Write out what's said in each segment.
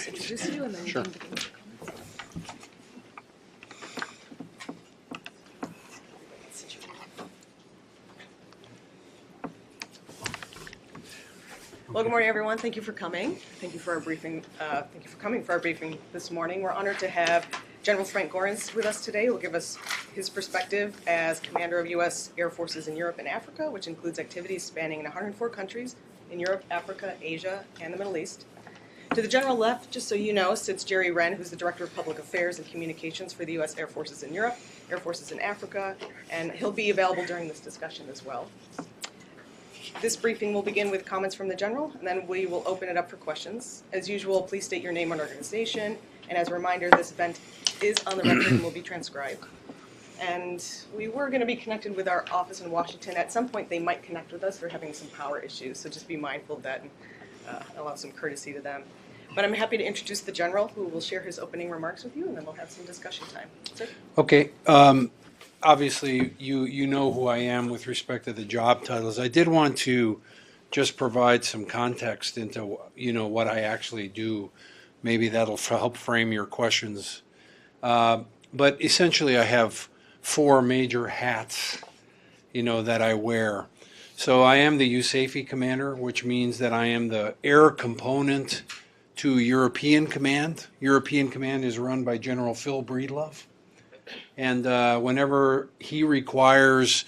just introduce you and then Sure. you can begin with your comments. Well, good morning, everyone. Thank you for coming. Thank you for our briefing. Thank you for coming for our briefing this morning. We're honored to have General Frank Gorenc with us today, who will give us his perspective as Commander of U.S. Air Forces in Europe and Africa, which includes activities spanning 104 countries in Europe, Africa, Asia, and the Middle East. To the general left, just so you know, sits Jerry Wren, who's the Director of Public Affairs and Communications for the U.S. Air Forces in Europe, Air Forces in Africa, and he'll be available during this discussion as well. This briefing will begin with comments from the General, and then we will open it up for questions. As usual, please state your name and organization, and as a reminder, this event is on the record and will be transcribed. And we were going to be connected with our office in Washington. At some point, they might connect with us. They're having some power issues, so just be mindful of that and allow some courtesy to them. But I'm happy to introduce the General, who will share his opening remarks with you, and then we'll have some discussion time. Sir? Okay. Obviously, you know who I am with respect to the job titles. I did want to just provide some context into what I actually do. Maybe that'll help frame your questions. But essentially, I have four major hats, that I wear. So I am the USAFE commander, which means that I am the air component to European Command. European Command is run by General Phil Breedlove. And whenever he requires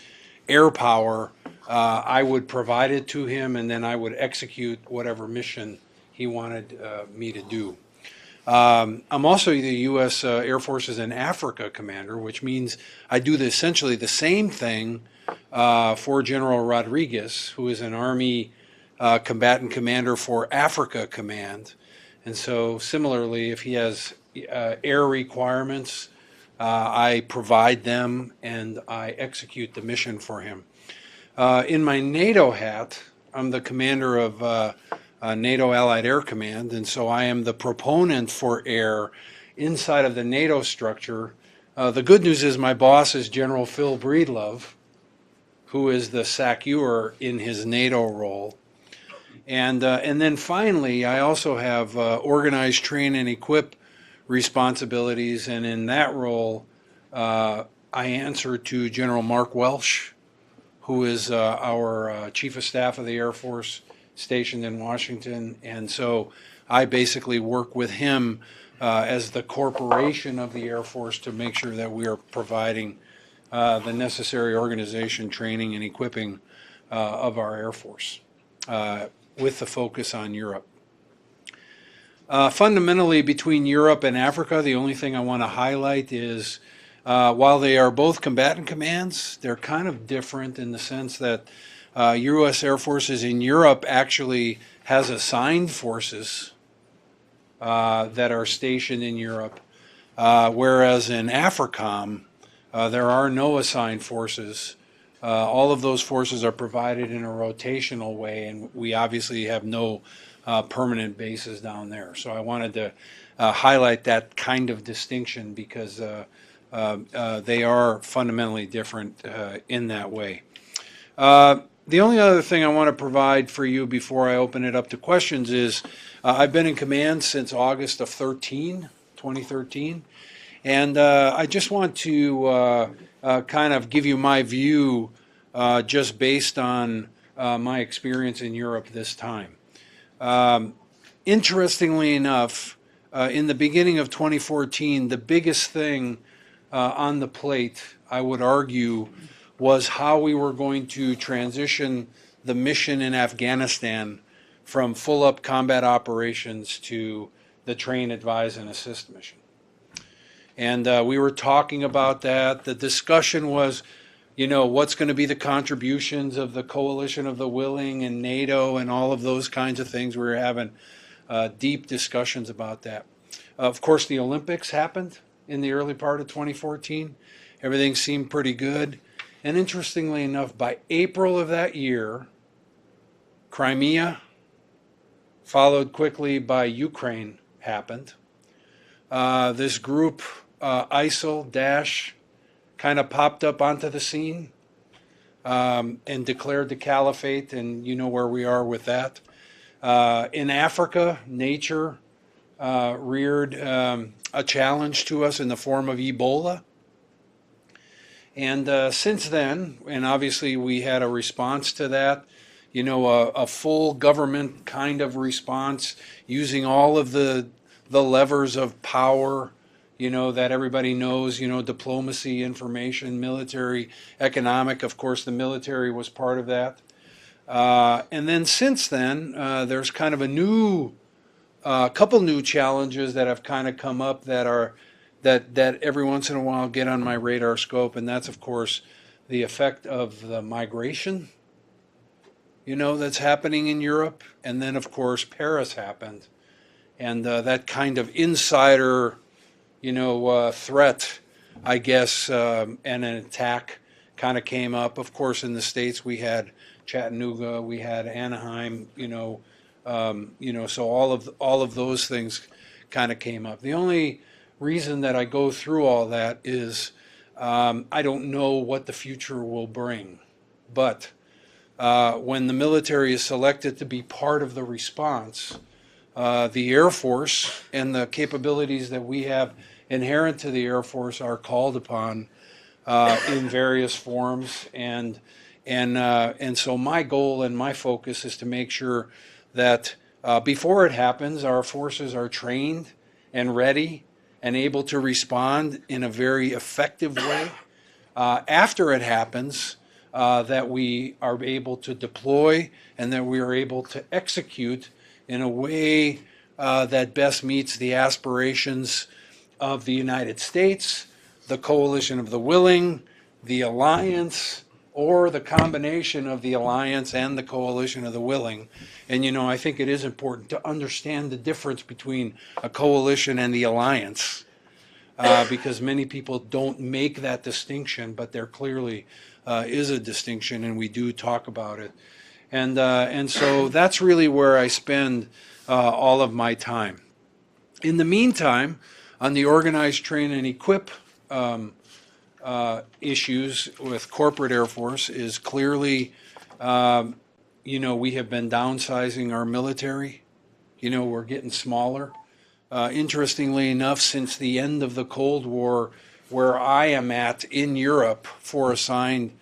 air power, I would provide it to him, and then I would execute whatever mission he wanted me to do. I'm also the U.S. Air Forces in Africa commander, which means I do essentially the same thing for General Rodriguez, who is an Army combatant commander for Africa Command. And so similarly, if he has air requirements, I provide them and I execute the mission for him. In my NATO hat, I'm the commander of NATO Allied Air Command, and so I am the proponent for air inside of the NATO structure. The good news is my boss is General Phil Breedlove, who is the SACEUR in his NATO role. And then finally, I also have organize, train, and equip responsibilities, and in that role, I answer to General Mark Welsh, who is our Chief of Staff of the Air Force stationed in Washington, and so I basically work with him as the corporation of the Air Force to make sure that we are providing the necessary organization, training, and equipping of our Air Force with the focus on Europe. Fundamentally, between Europe and Africa, the only thing I want to highlight is while they are both combatant commands, they're kind of different in the sense that U.S. Air Forces in Europe actually has assigned forces that are stationed in Europe, whereas in AFRICOM, there are no assigned forces. All of those forces are provided in a rotational way, and we obviously have no permanent bases down there. So I wanted to highlight that kind of distinction because they are fundamentally different in that way. The only other thing I want to provide for you before I open it up to questions is I've been in command since August of 2013, and I just want to kind of give you my view just based on my experience in Europe this time. Interestingly enough, in the beginning of 2014, the biggest thing on the plate, I would argue, was how we were going to transition the mission in Afghanistan from full-up combat operations to the train, advise, and assist mission. And we were talking about that. The discussion was, what's going to be the contributions of the Coalition of the Willing and NATO and all of those kinds of things. We were having deep discussions about that. Of course, the Olympics happened in the early part of 2014. Everything seemed pretty good. And interestingly enough, by April of that year, Crimea, followed quickly by Ukraine, happened. This group, ISIL, Daesh, kind of popped up onto the scene and declared the caliphate, and you know where we are with that. In Africa, nature reared a challenge to us in the form of Ebola. And since then, and obviously we had a response to that, a full government kind of response using all of the levers of power, that everybody knows, diplomacy, information, military, economic. Of course, the military was part of that. And then since then, there's kind of a couple new challenges that have kind of come up that every once in a while get on my radar scope, and that's of course the effect of the migration, that's happening in Europe, and then of course Paris happened, and that kind of insider, threat, I guess, and an attack kind of came up. Of course, in the States we had Chattanooga, we had Anaheim, so all of those things kind of came up. The only reason that I go through all that is I don't know what the future will bring. But when the military is selected to be part of the response, the Air Force and the capabilities that we have inherent to the Air Force are called upon in various forms. And so my goal and my focus is to make sure that before it happens, our forces are trained and ready and able to respond in a very effective way. After it happens, that we are able to deploy and that we are able to execute in a way that best meets the aspirations of the United States, the coalition of the willing, the alliance, or the combination of the alliance and the coalition of the willing. And I think it is important to understand the difference between a coalition and the alliance, because many people don't make that distinction, but there clearly is a distinction, and we do talk about it. And so that's really where I spend all of my time. In the meantime, on the organize, train, and equip issues with corporate Air Force is clearly, we have been downsizing our military. We're getting smaller. Interestingly enough, since the end of the Cold War, where I am at in Europe for assigned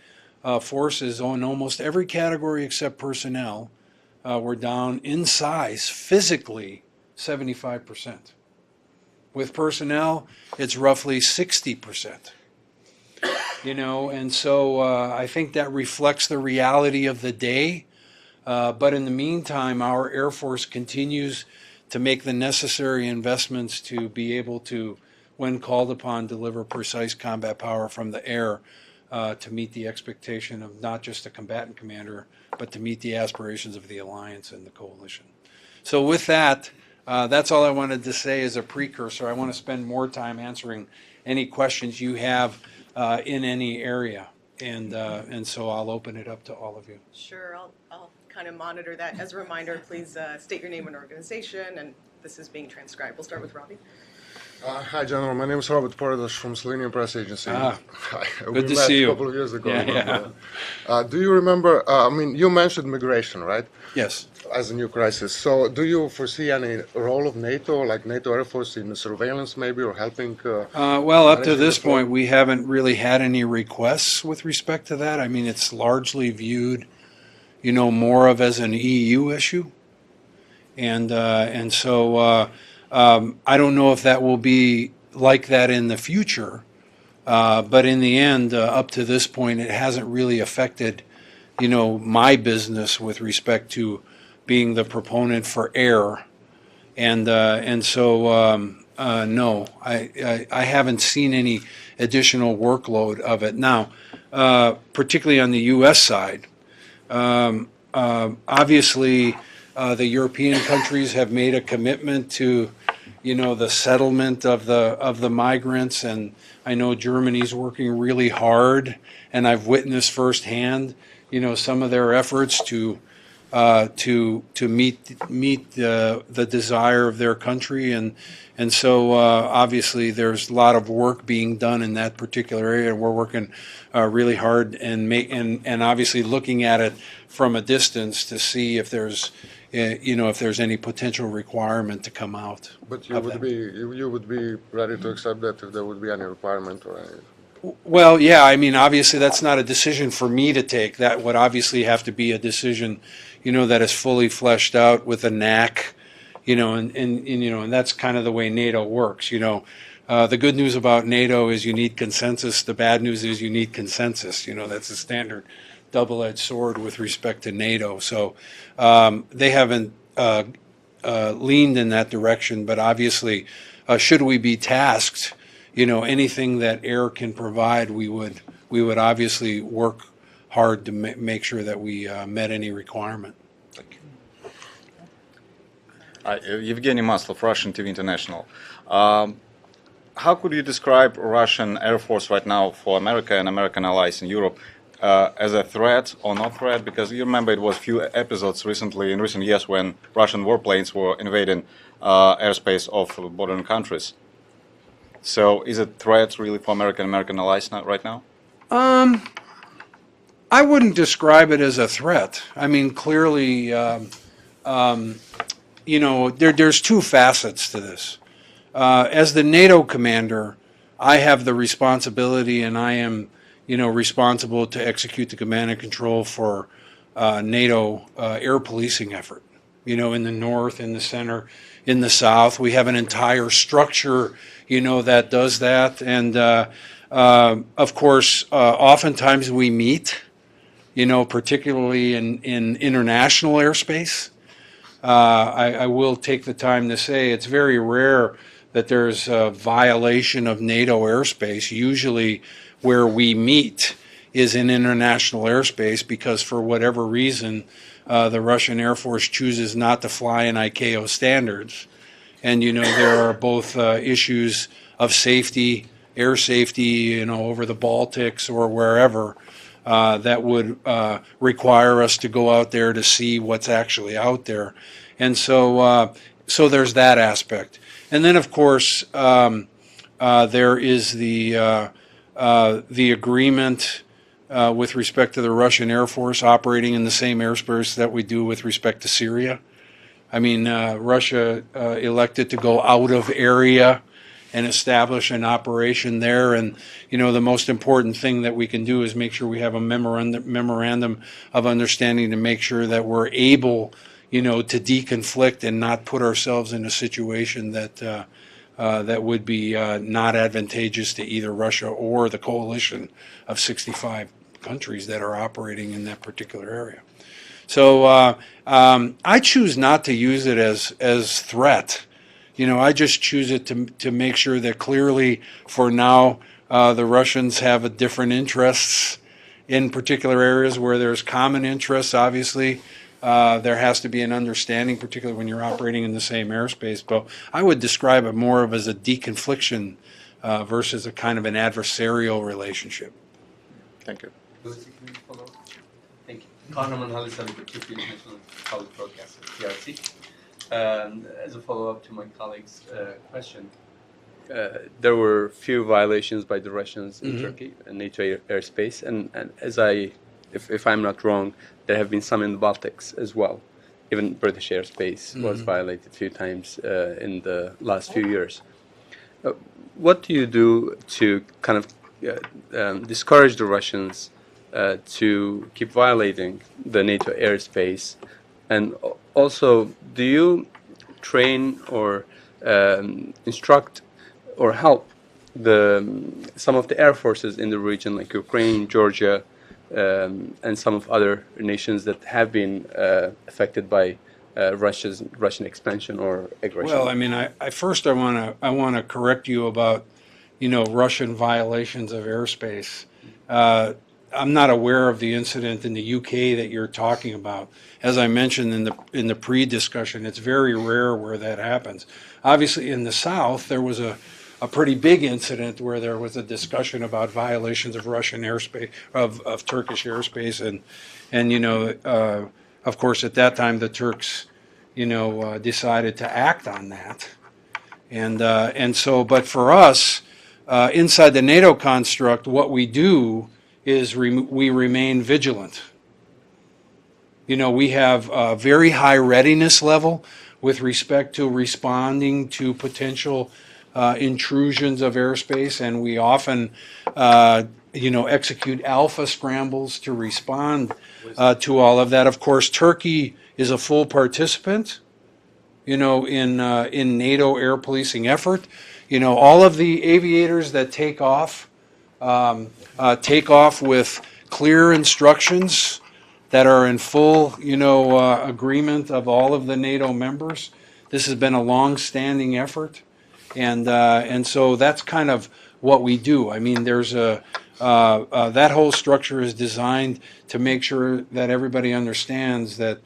forces on almost every category except personnel, we're down in size, physically, 75%. With personnel, it's roughly 60%. And so I think that reflects the reality of the day. But in the meantime, our Air Force continues to make the necessary investments to be able to, when called upon, deliver precise combat power from the air to meet the expectation of not just a combatant commander, but to meet the aspirations of the alliance and the coalition. So with that, that's all I wanted to say as a precursor. I want to spend more time answering any questions you have in any area. And so I'll open it up to all of you. Sure, I'll kind of monitor that. As a reminder, please state your name and organization, and this is being transcribed. We'll start with Robbie. Hi, General. My name is Robert Portas from Selenium Press Agency. Hi. We Good to met see you. a couple of years ago. Yeah. Do you remember, you mentioned migration, right? Yes. As a new crisis. So do you foresee any role of NATO, like NATO Air Force in surveillance maybe, or helping? Well, up to this point, we haven't really had any requests with respect to that. I mean, it's largely viewed, more of as an EU issue. And so I don't know if that will be like that in the future. But in the end, up to this point, it hasn't really affected, my business with respect to being the proponent for air. And so, no, I haven't seen any additional workload of it. Now, particularly on the U.S. side, obviously, the European countries have made a commitment to, the settlement of the migrants, and I know Germany's working really hard, and I've witnessed firsthand, some of their efforts to meet the desire of their country, and so obviously there's a lot of work being done in that particular area. We're working really hard and obviously looking at it from a distance to see if there's if there's any potential requirement to come out. But you of would that. be you would be ready to accept that if there would be any requirement or any. Well, yeah, I mean, obviously, that's not a decision for me to take. That would obviously have to be a decision, that is fully fleshed out with a NAC, and that's kind of the way NATO works. The good news about NATO is you need consensus. The bad news is you need consensus. That's a standard double-edged sword with respect to NATO. So they haven't leaned in that direction, but obviously, should we be tasked, anything that air can provide, we would obviously work hard to make sure that we met any requirement. Evgeny Maslov, Russian TV International. How could you describe Russian Air Force right now for America and American allies in Europe as a threat or not threat? Because you remember it was a few episodes recently, in recent years, when Russian warplanes were invading airspace of bordering countries. So is it threat really for American allies right now? I wouldn't describe it as a threat. I mean, clearly, there's two facets to this. As the NATO commander, I have the responsibility, and I am, responsible to execute the command and control for NATO air policing effort. In the north, in the center, in the south, we have an entire structure, that does that. And of course, oftentimes we meet, particularly in international airspace. I will take the time to say it's very rare that there's a violation of NATO airspace. Usually where we meet is in international airspace because for whatever reason, the Russian Air Force chooses not to fly in ICAO standards. And, there are both issues of safety, air safety, over the Baltics or wherever that would require us to go out there to see what's actually out there. And so there's that aspect. And then, of course, there is the agreement with respect to the Russian Air Force operating in the same airspace that we do with respect to Syria. I mean, Russia elected to go out of area and establish an operation there. And, the most important thing that we can do is make sure we have a memorandum of understanding to make sure that we're able, to deconflict and not put ourselves in a situation that that would be not advantageous to either Russia or the coalition of 65 countries that are operating in that particular area. So I choose not to use it as threat. I just choose it to make sure that clearly for now the Russians have different interests in particular areas where there's common interests. Obviously, there has to be an understanding, particularly when you're operating in the same airspace. But I would describe it more of as a deconfliction versus a kind of an adversarial relationship. Thank you. Thank you. Kahraman Halisali, the Chief International College Broadcaster, PRC. As a follow-up to my colleague's question, there were few violations by the Russians in Turkey and NATO airspace, and as if I'm not wrong, there have been some in the Baltics as well. Even British airspace was violated a few times in the last few years. What do you do to kind of discourage the Russians to keep violating the NATO airspace? And also, do you train or instruct or help some of the air forces in the region, like Ukraine, Georgia, and some of other nations that have been affected by Russian expansion or aggression? Well, I mean, I want to correct you about, Russian violations of airspace. I'm not aware of the incident in the UK that you're talking about. As I mentioned in the pre-discussion, it's very rare where that happens. Obviously, in the South, there was a pretty big incident where there was a discussion about violations of Russian airspace, of Turkish airspace, and of course, at that time, the Turks, decided to act on that, and so, but for us, inside the NATO construct, what we do is we remain vigilant. We have a very high readiness level with respect to responding to potential intrusions of airspace, and we often, execute alpha scrambles to respond to all of that. Of course, Turkey is a full participant, in NATO air policing effort. All of the aviators that take off with clear instructions that are in full, agreement of all of the NATO members. This has been a long-standing effort, and so that's kind of what we do. I mean, there's that whole structure is designed to make sure that everybody understands that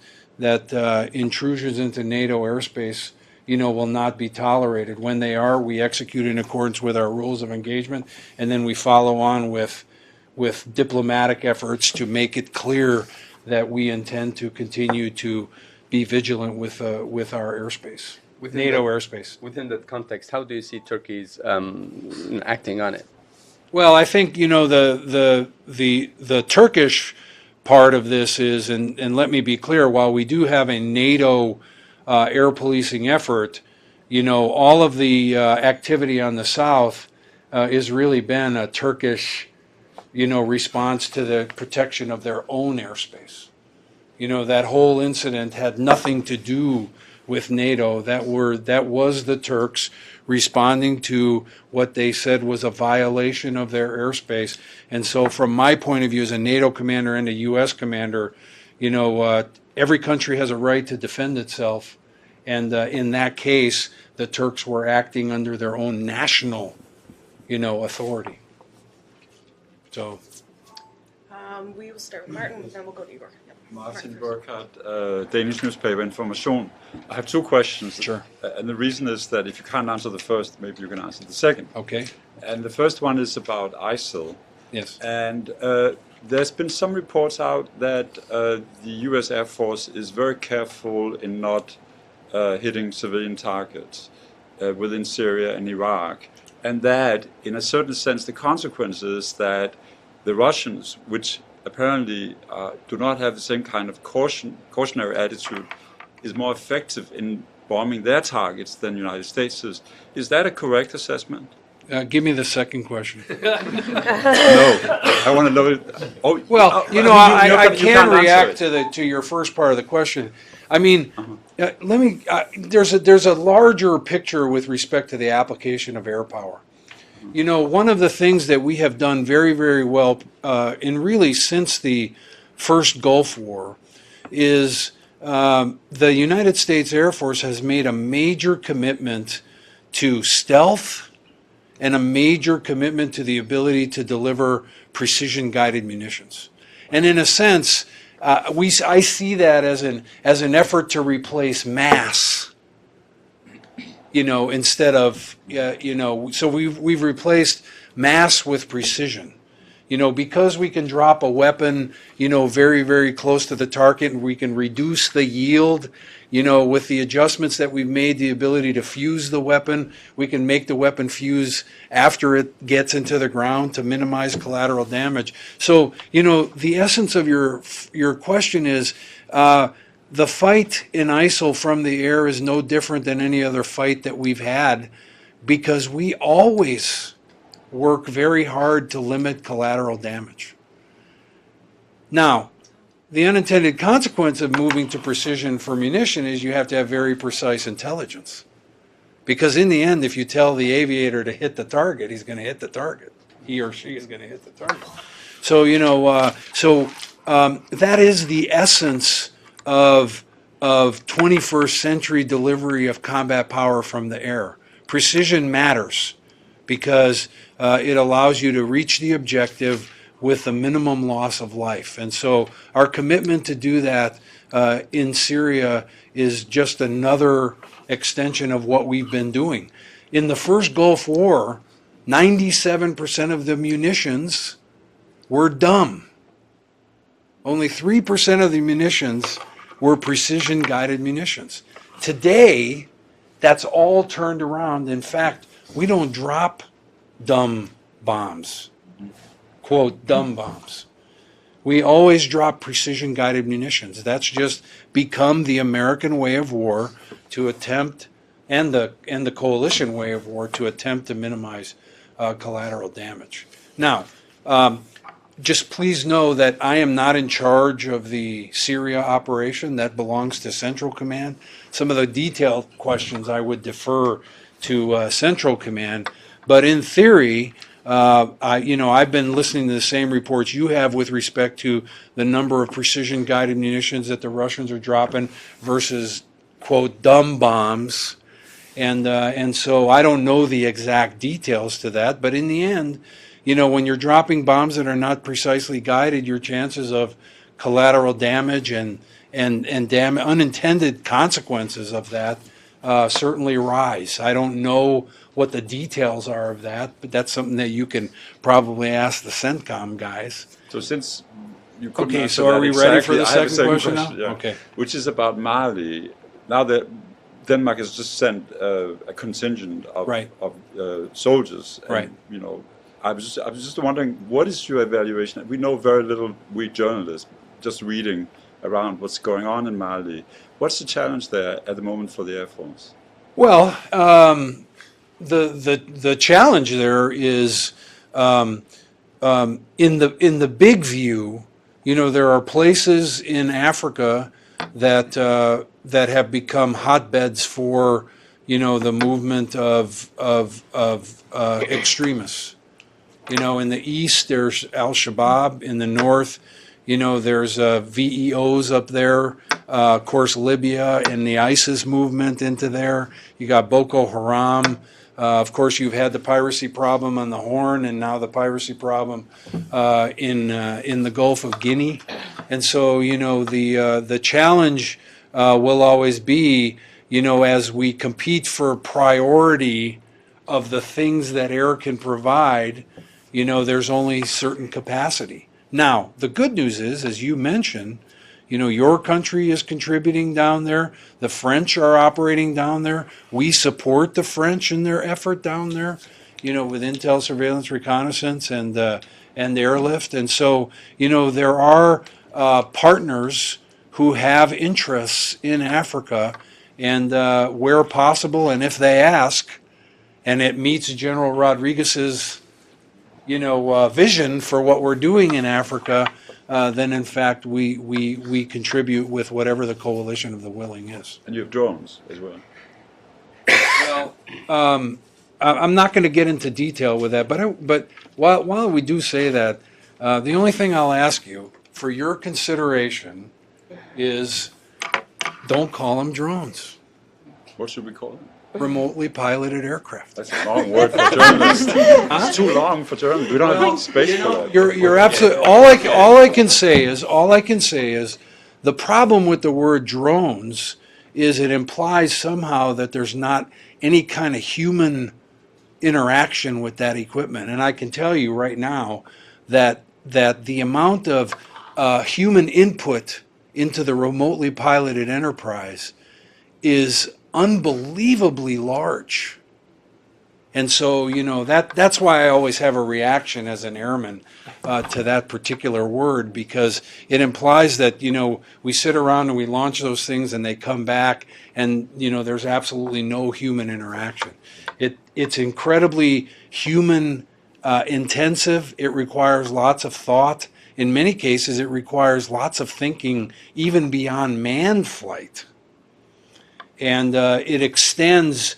intrusions into NATO airspace, will not be tolerated. When they are, we execute in accordance with our rules of engagement, and then we follow on with diplomatic efforts to make it clear that we intend to continue to be vigilant with our airspace, NATO airspace. Within that context, how do you see Turkey's acting on it? Well, I think the Turkish part of this is, and let me be clear, while we do have a NATO air policing effort, all of the activity on the south has really been a Turkish response to the protection of their own airspace. That whole incident had nothing to do with NATO. That was the Turks responding to what they said was a violation of their airspace. And so from my point of view as a NATO commander and a U.S. commander, every country has a right to defend itself. And in that case, the Turks were acting under their own national, authority. So. We will start with Martin, and then we'll go to Igor. Yep. Martin Burkhardt, Danish newspaper Information. I have two questions. Sure. And the reason is that if you can't answer the first, maybe you can answer the second. Okay. And the first one is about ISIL. Yes. And there's been some reports out that the U.S. Air Force is very careful in not hitting civilian targets within Syria and Iraq. And that, in a certain sense, the consequence is that the Russians, which apparently do not have the same kind of cautionary attitude, is more effective in bombing their targets than the United States is. Is that a correct assessment? Give me the second question. No, I want to know it. Oh, Well, I can react to your first part of the question. I mean, let me. There's a larger picture with respect to the application of air power. One of the things that we have done very, very well, and really since the first Gulf War, is the United States Air Force has made a major commitment to stealth and a major commitment to the ability to deliver precision-guided munitions. And in a sense, I see that as an effort to replace mass. Instead of so we've replaced mass with precision. Because we can drop a weapon, very, very close to the target, and we can reduce the yield, with the adjustments that we've made, the ability to fuse the weapon, we can make the weapon fuse after it gets into the ground to minimize collateral damage. So, the essence of your question is, the fight in ISIL from the air is no different than any other fight that we've had, because we always work very hard to limit collateral damage. Now, the unintended consequence of moving to precision for munition is you have to have very precise intelligence. Because in the end, if you tell the aviator to hit the target, he's going to hit the target. He or she is going to hit the target. So, that is the essence of 21st century delivery of combat power from the air. Precision matters because it allows you to reach the objective with the minimum loss of life. And so our commitment to do that in Syria is just another extension of what we've been doing. In the first Gulf War, 97% of the munitions were dumb. Only 3% of the munitions were precision-guided munitions. Today, that's all turned around. In fact, we don't drop dumb bombs, quote, dumb bombs. We always drop precision-guided munitions. That's just become the American way of war to attempt, and the coalition way of war to attempt to minimize collateral damage. Now, just please know that I am not in charge of the Syria operation. That belongs to Central Command. Some of the detailed questions I would defer to Central Command. But in theory, I've been listening to the same reports you have with respect to the number of precision-guided munitions that the Russians are dropping versus, quote, dumb bombs. And so I don't know the exact details to that. But in the end, when you're dropping bombs that are not precisely guided, your chances of collateral damage and unintended consequences of that certainly rise. I don't know what the details are of that, but that's something that you can probably ask the CENTCOM guys. So since you couldn't Okay, answer so are that we ready for exactly, the I have a second question now? yeah, Okay. which is about Mali. Now that Denmark has just sent a contingent of, Right. of soldiers, and, Right. I was just wondering, what is your evaluation? We know very little, we journalists, just reading around what's going on in Mali. What's the challenge there at the moment for the Air Force? Well, the challenge there is in the big view. There are places in Africa that that have become hotbeds for the movement of extremists. In the east there's Al-Shabaab. In the north, there's VEOs up there. Of course, Libya and the ISIS movement into there. You got Boko Haram. Of course, you've had the piracy problem on the Horn, and now the piracy problem in the Gulf of Guinea. And so, the challenge will always be, as we compete for priority of the things that air can provide, there's only certain capacity. Now, the good news is, as you mentioned, your country is contributing down there. The French are operating down there. We support the French in their effort down there, with intel, surveillance, reconnaissance, and airlift. And so, there are partners who have interests in Africa, and where possible, and if they ask, and it meets General Rodriguez's vision for what we're doing in Africa, then in fact we contribute with whatever the coalition of the willing is. And you have drones as well. Well, I'm not going to get into detail with that, but while we do say that, the only thing I'll ask you for your consideration is don't call them drones. What should we call them? Remotely piloted aircraft. That's a long word for journalists. It's too long for journalists. We don't have space for that. You're absolutely. All I can say is the problem with the word drones is it implies somehow that there's not any kind of human interaction with that equipment. And I can tell you right now that the amount of human input into the remotely piloted enterprise is unbelievably large. And so, that's why I always have a reaction as an airman to that particular word, because it implies that, we sit around and we launch those things and they come back and, there's absolutely no human interaction. It's incredibly human intensive. It requires lots of thought. In many cases, it requires lots of thinking, even beyond manned flight. And it extends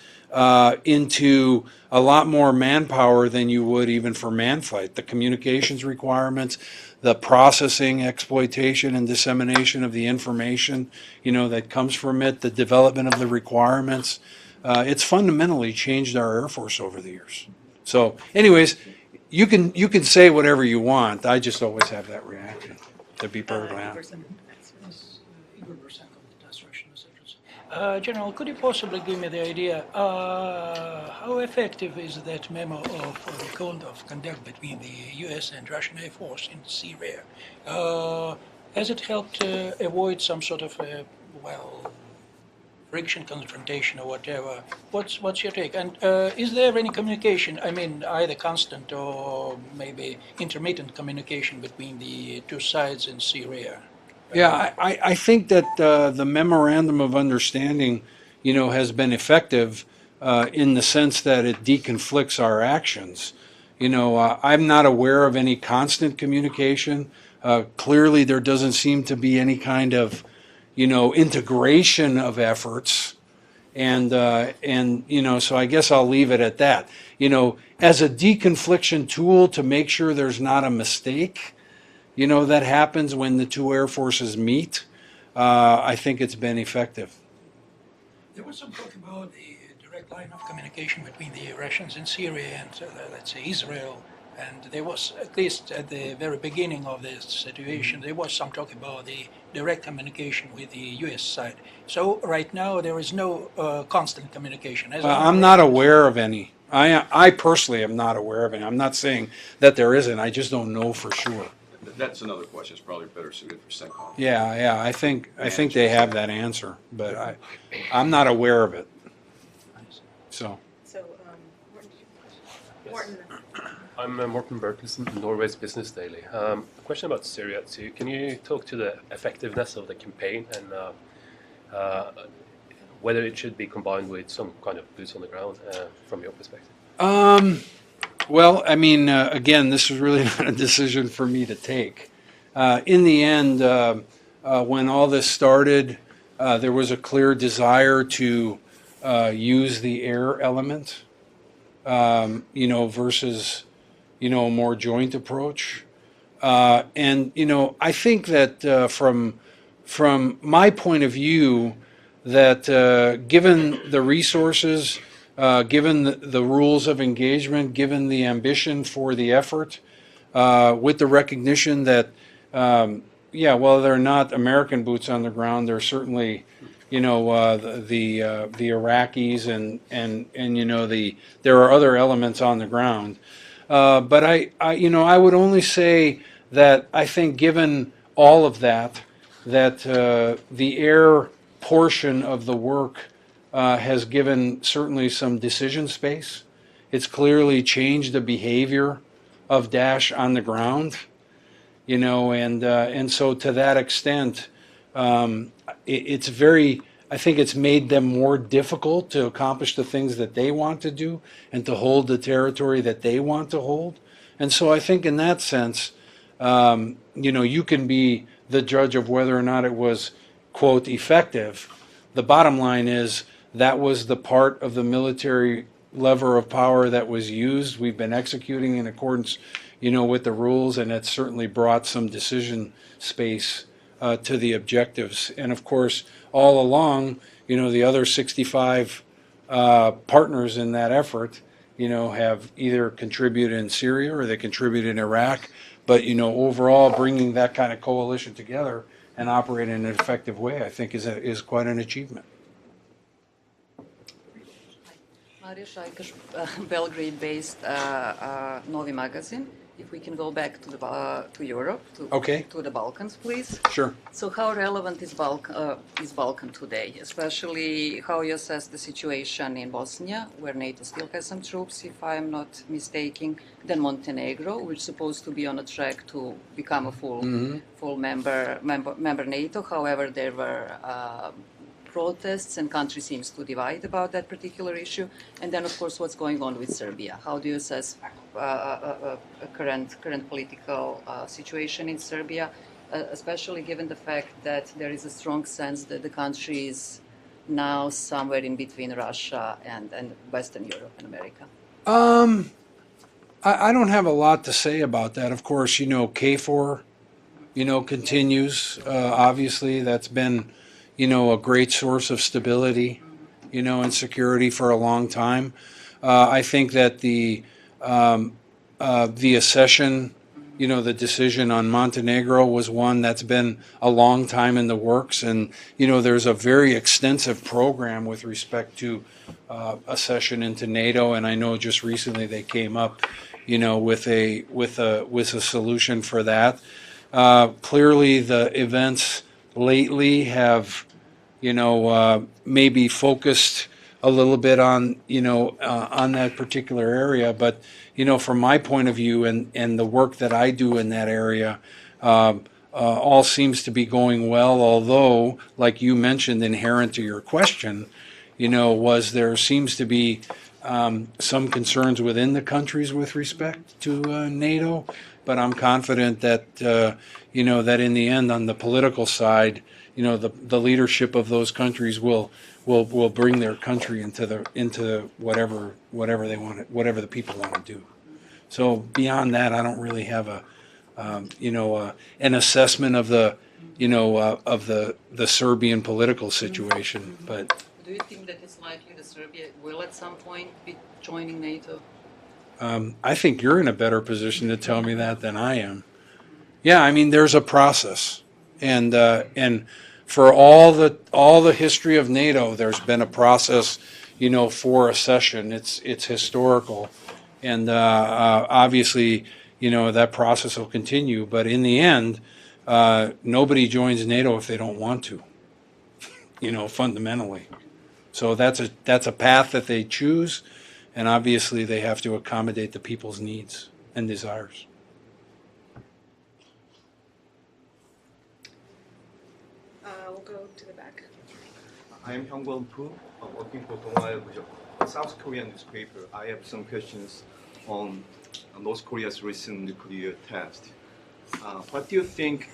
into a lot more manpower than you would even for manned flight. The communications requirements, the processing, exploitation, and dissemination of the information, that comes from it, the development of the requirements. It's fundamentally changed our Air Force over the years. So, anyways, you can say whatever you want. I just always have that reaction, to be perfectly honest. General, could you possibly give me the idea how effective is that memo of the code of conduct between the U.S. and Russian Air Force in Syria? Has it helped avoid some sort of friction, confrontation, or whatever. What's your take? And is there any communication? I mean, either constant or maybe intermittent communication between the two sides in Syria? Yeah, I think that the memorandum of understanding, has been effective in the sense that it deconflicts our actions. I'm not aware of any constant communication. Clearly, there doesn't seem to be any kind of, integration of efforts. And so I guess I'll leave it at that. As a deconfliction tool to make sure there's not a mistake, that happens when the two air forces meet, I think it's been effective. There was some talk about the direct line of communication between the Russians in Syria and, let's say, Israel. And there was, at least at the very beginning of this situation, there was some talk about the direct communication with the U.S. side. So right now there is no constant communication. I'm not aware of any. I personally am not aware of any. I'm not saying that there isn't. I just don't know for sure. That's another question. It's probably better suited for CENTCOM. Yeah. I think they have that answer, but I'm not aware of it. So. Morton. I'm Morten Bertelsen from Norway's Business Daily. A question about Syria. So can you talk to the effectiveness of the campaign and whether it should be combined with some kind of boots on the ground from your perspective? Well, I mean, again, this is really not a decision for me to take. In the end, when all this started, there was a clear desire to use the air element, versus, a more joint approach. And, I think that from my point of view, that given the resources, given the rules of engagement, given the ambition for the effort, with the recognition that, they're not American boots on the ground. They're certainly, the Iraqis and there are other elements on the ground. But I would only say that I think given all of that, the air portion of the work has given certainly some decision space. It's clearly changed the behavior of Daesh on the ground, and so to that extent, it's I think it's made them more difficult to accomplish the things that they want to do and to hold the territory that they want to hold. And so I think in that sense, you can be the judge of whether or not it was, quote, effective. The bottom line is that was the part of the military lever of power that was used. We've been executing in accordance, with the rules, and it's certainly brought some decision space to the objectives. And of course, all along, the other 65 partners in that effort, have either contributed in Syria or they contributed in Iraq. But, overall, bringing that kind of coalition together and operate in an effective way, I think is quite an achievement. Maria Šajkaš, Belgrade-based Novi magazine. If we can go back to Europe, to the Balkans, please. Sure. So how relevant is Balkan today, especially how you assess the situation in Bosnia, where NATO still has some troops, if I'm not mistaken, then Montenegro, which is supposed to be on a track to become a full member NATO. However, there were protests and country seems to divide about that particular issue. And then, of course, what's going on with Serbia? How do you assess current political situation in Serbia, especially given the fact that there is a strong sense that the country is now somewhere in between Russia and Western Europe and America? I don't have a lot to say about that. Of course, KFOR, continues. Obviously, that's been a great source of stability, and security for a long time. I think that the accession, the decision on Montenegro was one that's been a long time in the works, and there's a very extensive program with respect to accession into NATO, and I know just recently they came up, with a solution for that. Clearly, the events lately have maybe focused a little bit on, on that particular area. But, from my point of view and the work that I do in that area, all seems to be going well, although, like you mentioned, inherent to your question, was there seems to be some concerns within the countries with respect to NATO, but I'm confident that, that in the end, on the political side, the leadership of those countries will bring their country into whatever they want, whatever the people want to do. So beyond that, I don't really have an assessment of the, the Serbian political situation. But Do you think that it's likely that Serbia will at some point be joining NATO? I think you're in a better position to tell me that than I am. Yeah, I mean, there's a process, and for all the history of NATO, there's been a process, for accession. It's historical, and obviously, that process will continue. But in the end, nobody joins NATO if they don't want to. Fundamentally. So that's a path that they choose, and obviously they have to accommodate the people's needs and desires. We'll go to the back. I am Hyung-Won Poo, working for 동아일보죠, a South Korean newspaper. I have some questions on North Korea's recent nuclear test. What do you think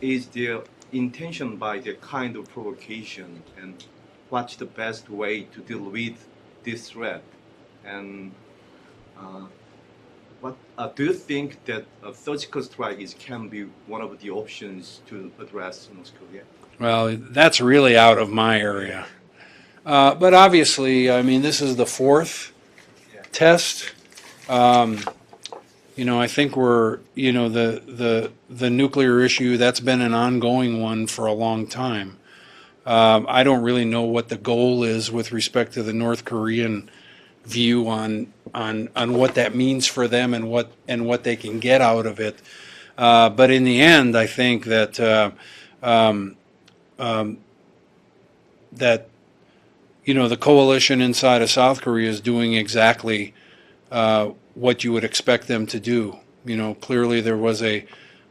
is their intention by their kind of provocation, and what's the best way to deal with this threat? And what do you think that a surgical strike can be one of the options to address North Korea? Well, that's really out of my area. But obviously, I mean, this is the fourth test. I think we're, the nuclear issue, that's been an ongoing one for a long time. I don't really know what the goal is with respect to the North Korean view on what that means for them and what they can get out of it. But in the end, I think that the coalition inside of South Korea is doing exactly what you would expect them to do. Clearly there was a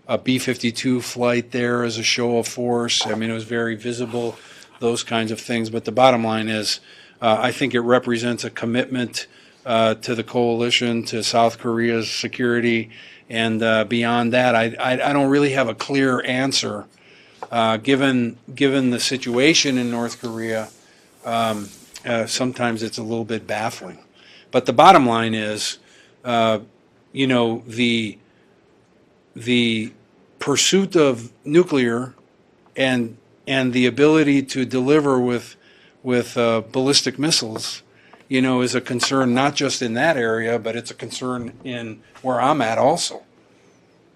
B-52 flight there as a show of force. I mean, it was very visible, those kinds of things. But the bottom line is, I think it represents a commitment to the coalition, to South Korea's security, and beyond that, I don't really have a clear answer. Given the situation in North Korea, sometimes it's a little bit baffling. But the bottom line is, the pursuit of nuclear and the ability to deliver with ballistic missiles, is a concern not just in that area, but it's a concern in where I'm at also.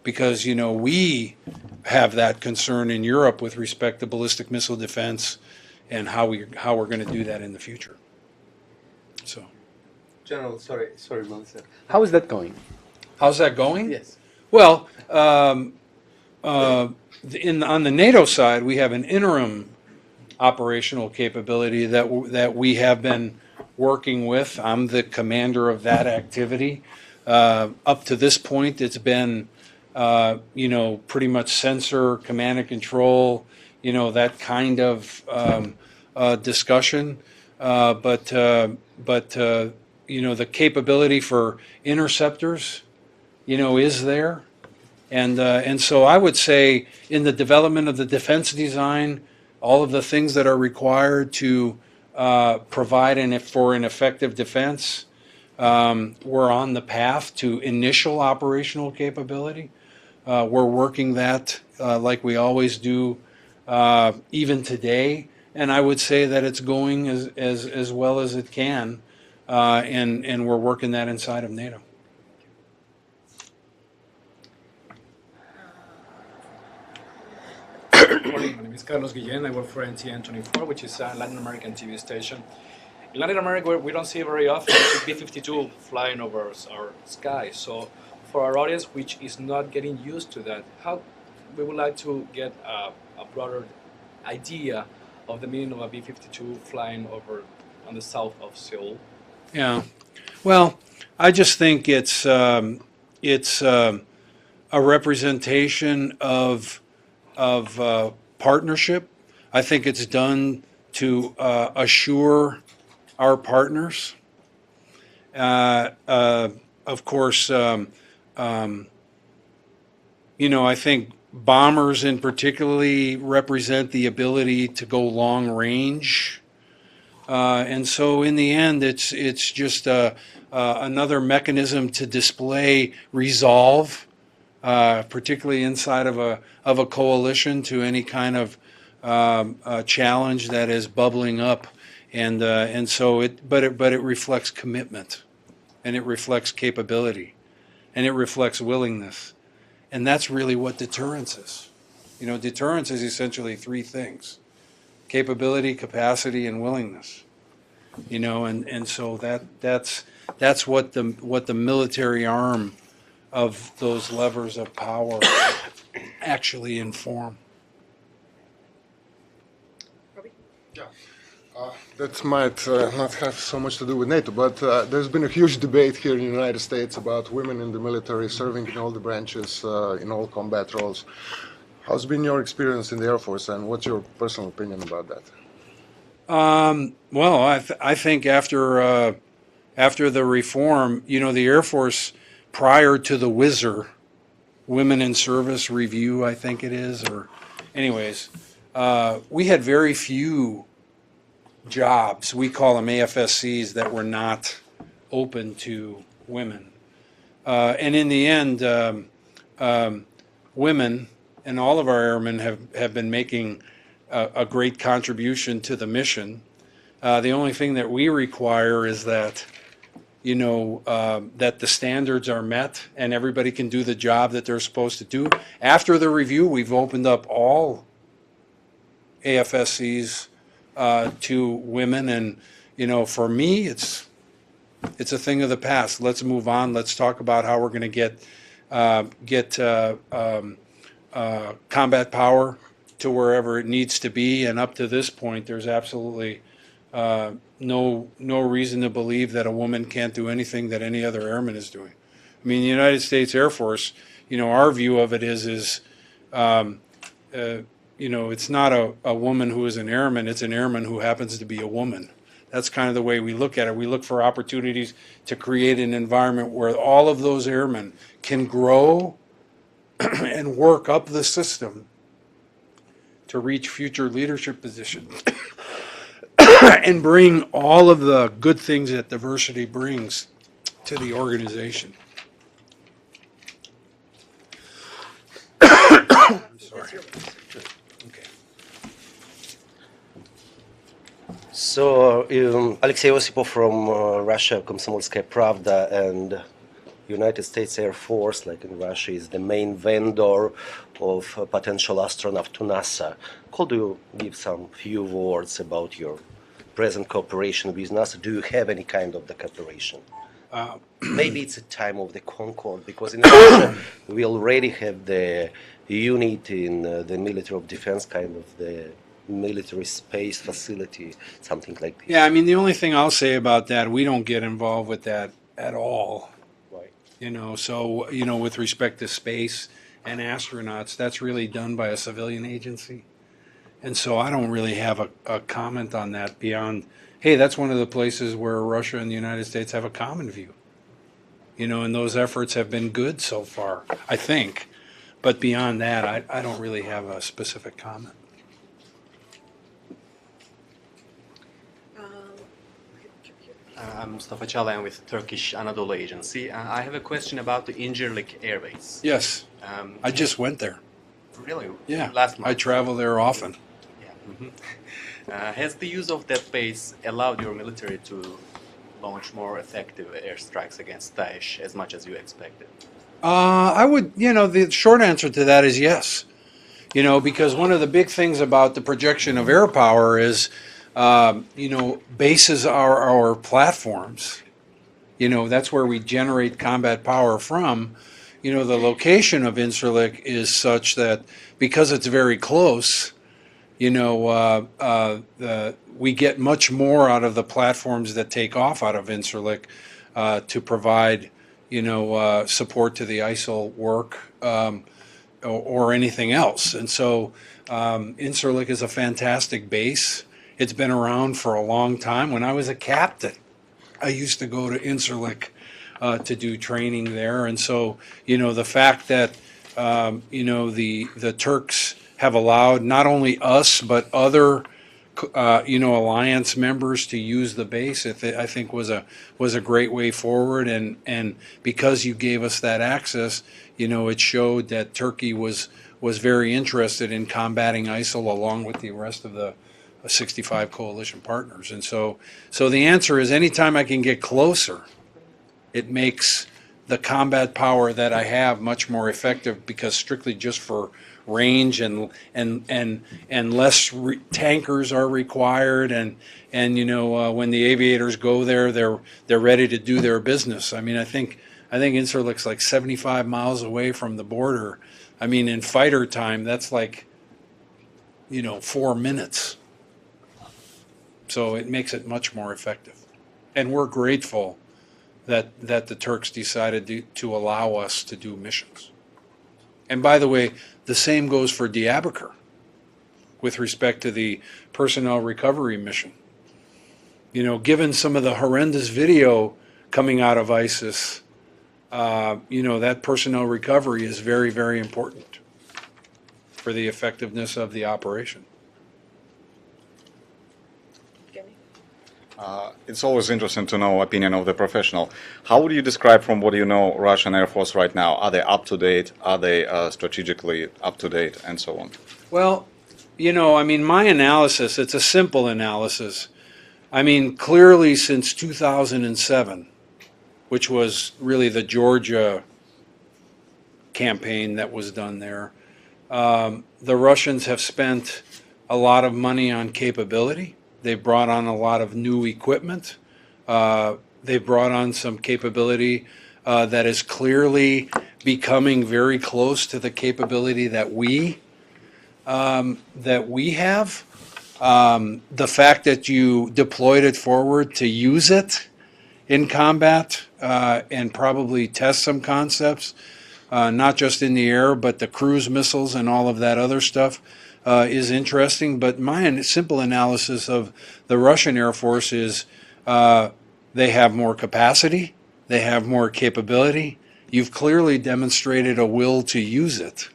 Because, we have that concern in Europe with respect to ballistic missile defense and how we're going to do that in the future. So. General, sorry, Melissa. How is that going? How's that going? Yes. Well, on the NATO side, we have an interim operational capability that we have been working with. I'm the commander of that activity. Up to this point, it's been, pretty much sensor, command and control, that kind of discussion. But the capability for interceptors, is there. And so I would say in the development of the defense design, all of the things that are required to provide for an effective defense, we're on the path to initial operational capability. We're working that like we always do, even today. And I would say that it's going as well as it can, and we're working that inside of NATO. Good morning. My name is Carlos Guillen. I work for NTN24, which is a Latin American TV station. In Latin America, we don't see very often B-52 flying over our sky. So for our audience, which is not getting used to that, how we would like to get a broader idea of the meaning of a B-52 flying over on the south of Seoul? Yeah. Well, I just think it's a representation of partnership. I think it's done to assure our partners. Of course, I think bombers in particularly represent the ability to go long range. And so in the end, it's just another mechanism to display resolve, particularly inside of a coalition, to any kind of challenge that is bubbling up, and so it reflects commitment, and it reflects capability, and it reflects willingness, and that's really what deterrence is. Deterrence is essentially three things: capability, capacity, and willingness. And so that's what the military arm of those levers of power actually inform. That might not have so much to do with NATO, but there's been a huge debate here in the United States about women in the military serving in all the branches, in all combat roles. How's been your experience in the Air Force, and what's your personal opinion about that? Well, I think after the reform, the Air Force, prior to the WISR, Women in Service Review, I think it is, or anyways, we had very few jobs, we call them AFSCs, that were not open to women. And in the end, women and all of our airmen have been making a great contribution to the mission. The only thing that we require is that, that the standards are met and everybody can do the job that they're supposed to do. After the review, we've opened up all AFSCs to women, and for me, it's a thing of the past. Let's move on. Let's talk about how we're going to get combat power to wherever it needs to be. And up to this point, there's absolutely no reason to believe that a woman can't do anything that any other airman is doing. I mean, the United States Air Force, our view of it is it's not a woman who is an airman, it's an airman who happens to be a woman. That's kind of the way we look at it. We look for opportunities to create an environment where all of those airmen can grow and work up the system to reach future leadership positions and bring all of the good things that diversity brings to the organization. I'm sorry. So, Alexei Osipov from Russia, Komsomolskaya Pravda, and United States Air Force, like in Russia, is the main vendor of a potential astronaut to NASA. Could you give some few words about your present cooperation with NASA? Do you have any kind of the cooperation? Maybe it's a time of the Concord, because in Russia we already have the unit in the military of defense, kind of the military space facility, something like this. Yeah, I mean, the only thing I'll say about that, we don't get involved with that at all. Right. So, with respect to space and astronauts, that's really done by a civilian agency. And so I don't really have a comment on that beyond, hey, that's one of the places where Russia and the United States have a common view. And those efforts have been good so far, I think. But beyond that, I don't really have a specific comment. I'm Mustafa Çağlayan with Turkish Anadolu Agency. I have a question about the Incirlik Air Base. Yes, I just went there. Really? Yeah, Last month. I travel there often. Yeah. Mm-hmm. Has the use of that base allowed your military to launch more effective airstrikes against Daesh as much as you expected? I would, the short answer to that is yes. Because one of the big things about the projection of air power is, bases are our platforms. That's where we generate combat power from. The location of Incirlik is such that because it's very close, we get much more out of the platforms that take off out of Incirlik to provide, support to the ISIL work or anything else. And so Incirlik is a fantastic base. It's been around for a long time. When I was a captain, I used to go to Incirlik to do training there. And so, the fact that, the Turks have allowed not only us, but other, alliance members to use the base, I think was a great way forward. And because you gave us that access, it showed that Turkey was very interested in combating ISIL along with the rest of the 65 coalition partners. And so the answer is anytime I can get closer, it makes the combat power that I have much more effective, because strictly just for range and less tankers are required, and when the aviators go there, they're ready to do their business. I mean, I think Incirlik's like 75 miles away from the border. I mean, in fighter time, that's like 4 minutes. So it makes it much more effective, and we're grateful that the Turks decided to allow us to do missions. And by the way, the same goes for Diyarbakir with respect to the personnel recovery mission. Given some of the horrendous video coming out of ISIS, that personnel recovery is very, very important for the effectiveness of the operation. It's always interesting to know opinion of the professional. How would you describe, from what you know, Russian Air Force right now? Are they up to date? Are they strategically up to date, and so on? Well, my analysis, it's a simple analysis. Clearly since 2007, which was really the Georgia campaign that was done there, the Russians have spent a lot of money on capability. They've brought on a lot of new equipment. They've brought on some capability that is clearly becoming very close to the capability that we have. The fact that you deployed it forward to use it in combat and probably test some concepts, not just in the air, but the cruise missiles and all of that other stuff, is interesting. But my simple analysis of the Russian Air Force is they have more capacity, they have more capability. You've clearly demonstrated a will to use it.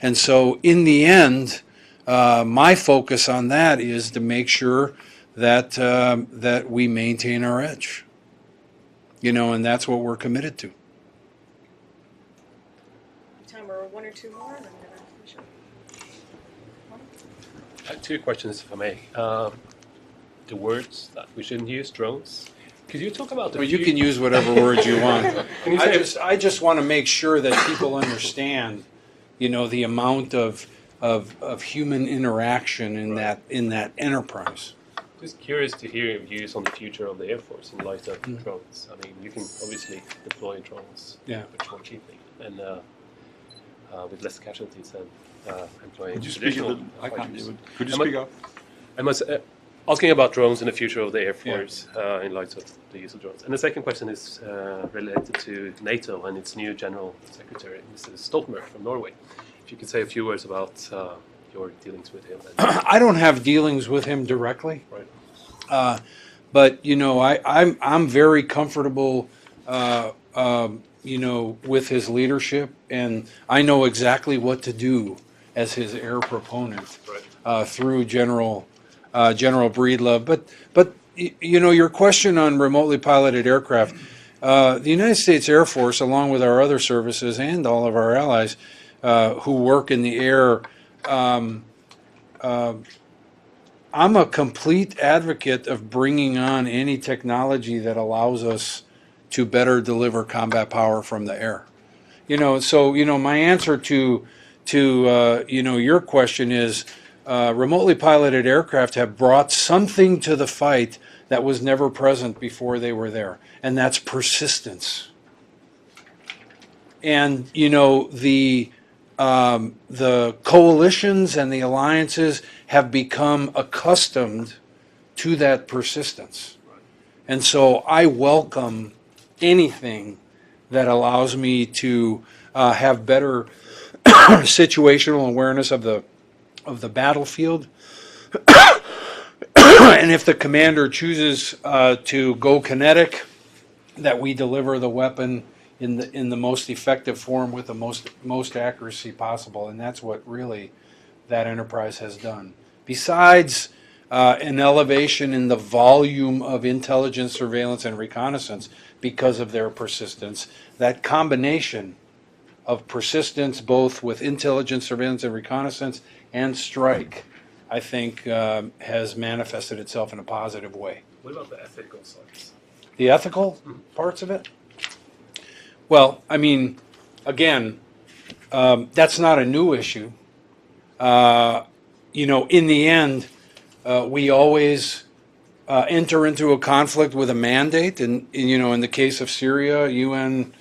And so in the end, my focus on that is to make sure that that we maintain our edge. And that's what we're committed to. Time for one or two more, and I'm going to finish up. 2 questions, if I may. The words that we shouldn't use, drones. Could you talk about the... Well, you can use whatever words you want. I just want to make sure that people understand, the amount of human interaction in that enterprise. Just curious to hear your views on the future of the Air Force in light of drones. You can obviously deploy drones much more cheaply and with less casualties than employing traditional fighters. Could you speak up? I must asking about drones and the future of the Air Force in light of the use of drones. And the second question is related to NATO and its new General Secretary, Mr. Stoltenberg from Norway. If you could say a few words about your dealings with him. I don't have dealings with him directly. Right. But I'm very comfortable, with his leadership, and I know exactly what to do as his air proponent through General Breedlove. But your question on remotely piloted aircraft, the United States Air Force, along with our other services and all of our allies who work in the air, I'm a complete advocate of bringing on any technology that allows us to better deliver combat power from the air. So my answer to your question is remotely piloted aircraft have brought something to the fight that was never present before they were there, and that's persistence. And the coalitions and the alliances have become accustomed to that persistence. And so I welcome anything that allows me to have better situational awareness of the battlefield. And if the commander chooses to go kinetic, that we deliver the weapon in the most effective form with the most accuracy possible. And that's what really that enterprise has done. Besides an elevation in the volume of intelligence, surveillance, and reconnaissance because of their persistence, that combination of persistence both with intelligence, surveillance, and reconnaissance and strike, I think has manifested itself in a positive way. What about the ethical sides? The ethical parts of it? Well, I mean, again, that's not a new issue. In the end, we always enter into a conflict with a mandate, and in the case of Syria, UN,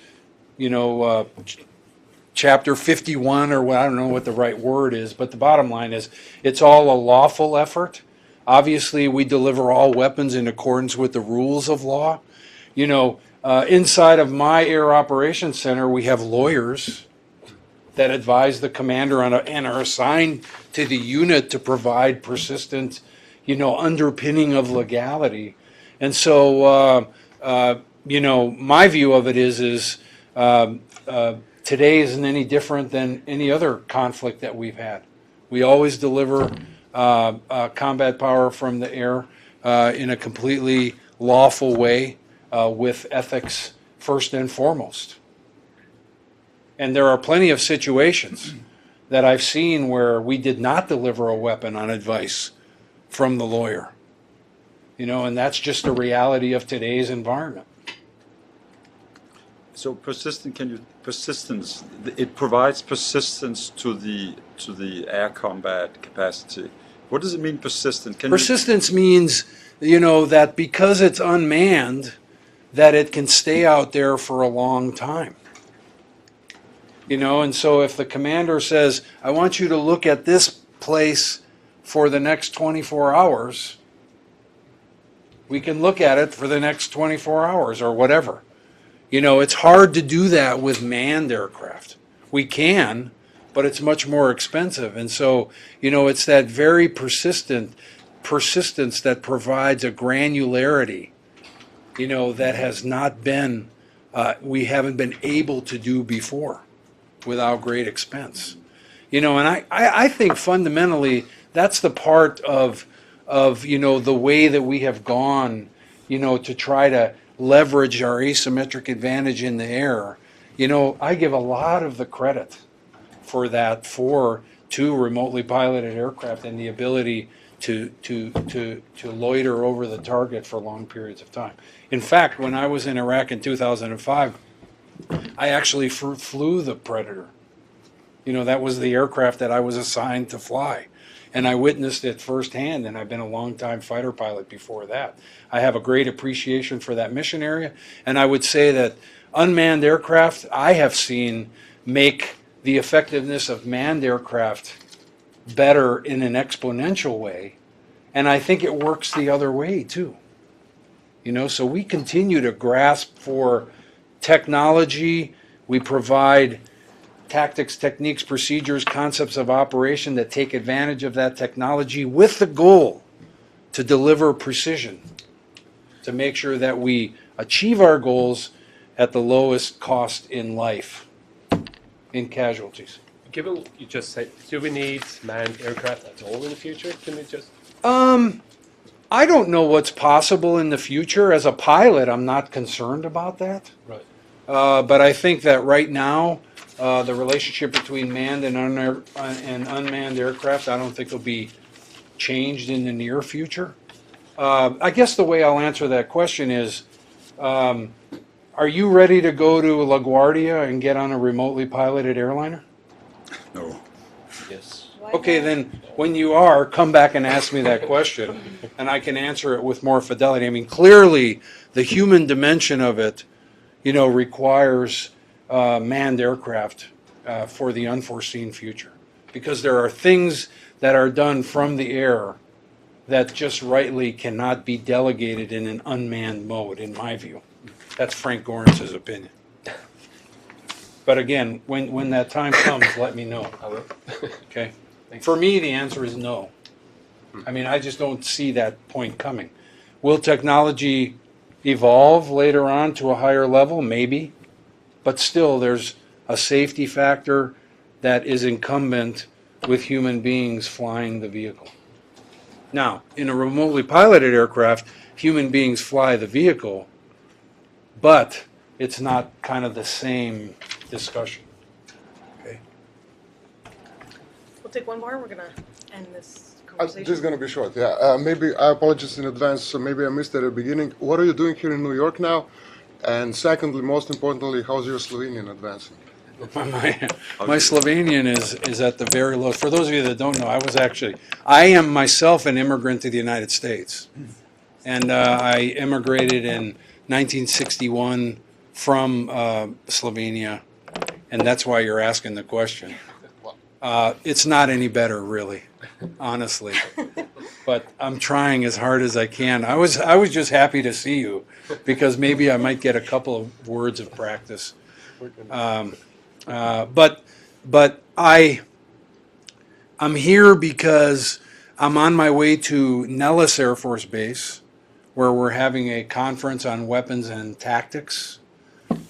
Chapter 51, or I don't know what the right word is, but the bottom line is it's all a lawful effort. Obviously, we deliver all weapons in accordance with the rules of law. Inside of my Air Operations Center, we have lawyers that advise the commander and are assigned to the unit to provide persistent, underpinning of legality. And so, my view of it is today isn't any different than any other conflict that we've had. We always deliver combat power from the air in a completely lawful way with ethics first and foremost. And there are plenty of situations that I've seen where we did not deliver a weapon on advice from the lawyer. And that's just the reality of today's environment. So persistence, it provides persistence to the air combat capacity. What does it mean, persistent? Persistence means, that because it's unmanned, that it can stay out there for a long time. And so if the commander says, I want you to look at this place for the next 24 hours, we can look at it for the next 24 hours or whatever. It's hard to do that with manned aircraft. We can, but it's much more expensive. And so, it's that very persistence that provides a granularity, that has not been, we haven't been able to do before without great expense. And I think fundamentally that's the part of the way that we have gone, to try to leverage our asymmetric advantage in the air. I give a lot of the credit for that to remotely piloted aircraft and the ability to loiter over the target for long periods of time. In fact, when I was in Iraq in 2005, I actually flew the Predator. That was the aircraft that I was assigned to fly. And I witnessed it firsthand, and I've been a long-time fighter pilot before that. I have a great appreciation for that mission area, and I would say that unmanned aircraft I have seen make the effectiveness of manned aircraft better in an exponential way, and I think it works the other way too. So we continue to grasp for technology. We provide tactics, techniques, procedures, concepts of operation that take advantage of that technology with the goal to deliver precision, to make sure that we achieve our goals at the lowest cost in life, in casualties. Given what you just said, do we need manned aircraft at all in the future? Can we just... I don't know what's possible in the future. As a pilot, I'm not concerned about that. Right. But I think that right now, the relationship between manned and unmanned aircraft, I don't think will be changed in the near future. I guess the way I'll answer that question is, are you ready to go to LaGuardia and get on a remotely piloted airliner? No. Yes. Okay, then when you are, come back and ask me that question, and I can answer it with more fidelity. I mean, clearly, the human dimension of it, requires manned aircraft for the unforeseen future. because there are things that are done from the air that just rightly cannot be delegated in an unmanned mode, in my view. That's Frank Gorenc's opinion. But again, when that time comes, let me know. I will. Okay? For me, the answer is no. I mean, I just don't see that point coming. Will technology evolve later on to a higher level? Maybe. But still, there's a safety factor that is incumbent with human beings flying the vehicle. Now, in a remotely piloted aircraft, human beings fly the vehicle, but it's not kind of the same discussion. Okay. We'll take one more. We're going to end this This conversation. is going to be short, yeah. Maybe, I apologize in advance, so maybe I missed it at the beginning. What are you doing here in New York now? And secondly, most importantly, how's your Slovenian advancing? My Slovenian is at the very low. For those of you that don't know, I am myself an immigrant to the United States. And I immigrated in 1961 from Slovenia, and that's why you're asking the question. It's not any better, really, honestly. But I'm trying as hard as I can. I was just happy to see you, because maybe I might get a couple of words of practice. But I'm here because I'm on my way to Nellis Air Force Base, where we're having a conference on weapons and tactics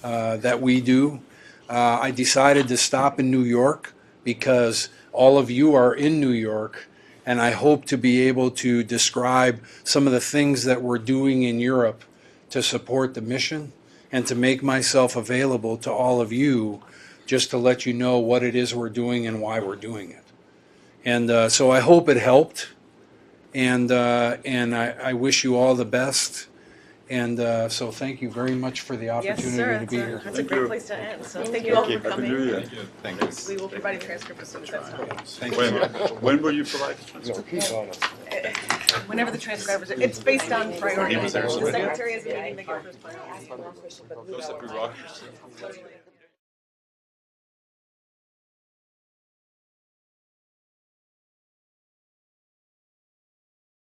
that we do. I decided to stop in New York because all of you are in New York, and I hope to be able to describe some of the things that we're doing in Europe to support the mission and to make myself available to all of you, just to let you know what it is we're doing and why we're doing it. And so I hope it helped, and I wish you all the best. And so thank you very much for the Yes, opportunity sir. to be here. That's a great place to end. So thank you all for coming. Thank you. We will provide a transcript as soon as that's done. Thank you. When will you provide the transcript? Whenever the transcribers, it's based on priority. The secretary has a meeting, they go first priority. Those are bureaucracy.